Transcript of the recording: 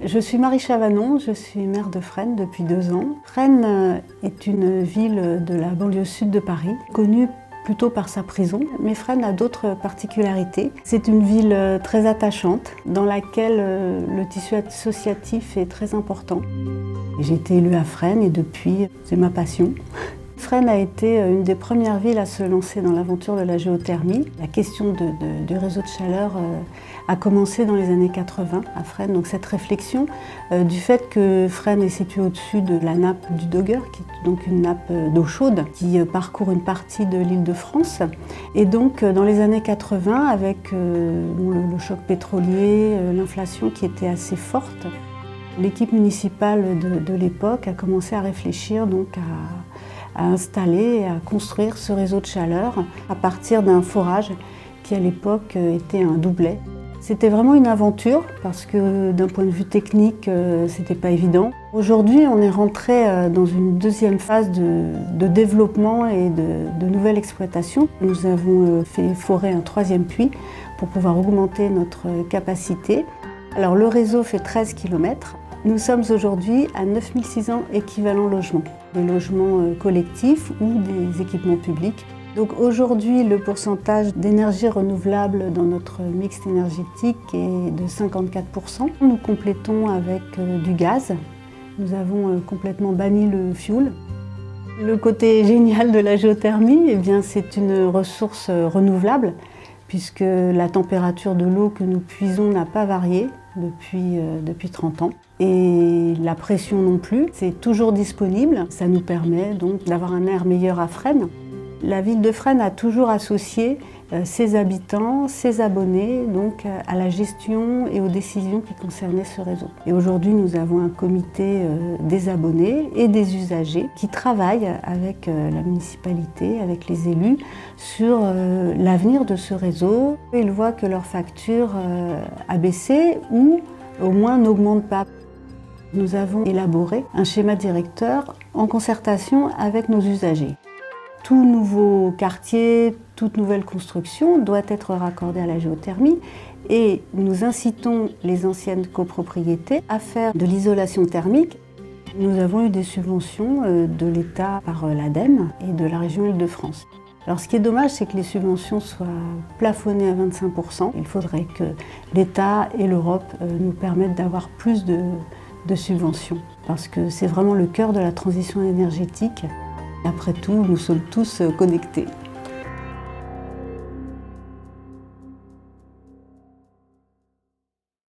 Je suis Marie Chavanon, je suis maire de Fresnes depuis 2 ans. Fresnes est une ville de la banlieue sud de Paris, connue plutôt par sa prison, mais Fresnes a d'autres particularités. C'est une ville très attachante, dans laquelle le tissu associatif est très important. J'ai été élue à Fresnes et depuis, c'est ma passion. Fresnes a été une des premières villes à se lancer dans l'aventure de la géothermie. La question du réseau de chaleur a commencé dans les années 80 à Fresnes. Donc cette réflexion du fait que Fresnes est située au-dessus de la nappe du Dogger, qui est donc une nappe d'eau chaude qui parcourt une partie de l'Île-de-France. Et donc dans les années 80, avec le choc pétrolier, l'inflation qui était assez forte, l'équipe municipale de l'époque a commencé à réfléchir donc à installer et à construire ce réseau de chaleur à partir d'un forage qui à l'époque était un doublet. C'était vraiment une aventure parce que d'un point de vue technique, c'était pas évident. Aujourd'hui, on est rentré dans une deuxième phase de développement et de nouvelle exploitation. Nous avons fait forer un 3e puits pour pouvoir augmenter notre capacité. Alors le réseau fait 13 km. Nous sommes aujourd'hui à 9600 équivalents logements, des logements collectifs ou des équipements publics. Donc aujourd'hui, le pourcentage d'énergie renouvelable dans notre mix énergétique est de 54%. Nous complétons avec du gaz. Nous avons complètement banni le fioul. Le côté génial de la géothermie, eh bien, c'est une ressource renouvelable puisque la température de l'eau que nous puisons n'a pas varié depuis 30 ans. Et la pression non plus, c'est toujours disponible. Ça nous permet donc d'avoir un air meilleur à Fresnes. La ville de Fresnes a toujours associé ses habitants, ses abonnés donc à la gestion et aux décisions qui concernaient ce réseau. Et aujourd'hui, nous avons un comité des abonnés et des usagers qui travaillent avec la municipalité, avec les élus, sur l'avenir de ce réseau. Ils voient que leur facture a baissé ou au moins n'augmente pas. Nous avons élaboré un schéma directeur en concertation avec nos usagers. Tout nouveau quartier, toute nouvelle construction doit être raccordée à la géothermie et nous incitons les anciennes copropriétés à faire de l'isolation thermique. Nous avons eu des subventions de l'État par l'ADEME et de la région Île-de-France. Alors ce qui est dommage, c'est que les subventions soient plafonnées à 25%. Il faudrait que l'État et l'Europe nous permettent d'avoir plus de subventions parce que c'est vraiment le cœur de la transition énergétique. Après tout, nous sommes tous connectés.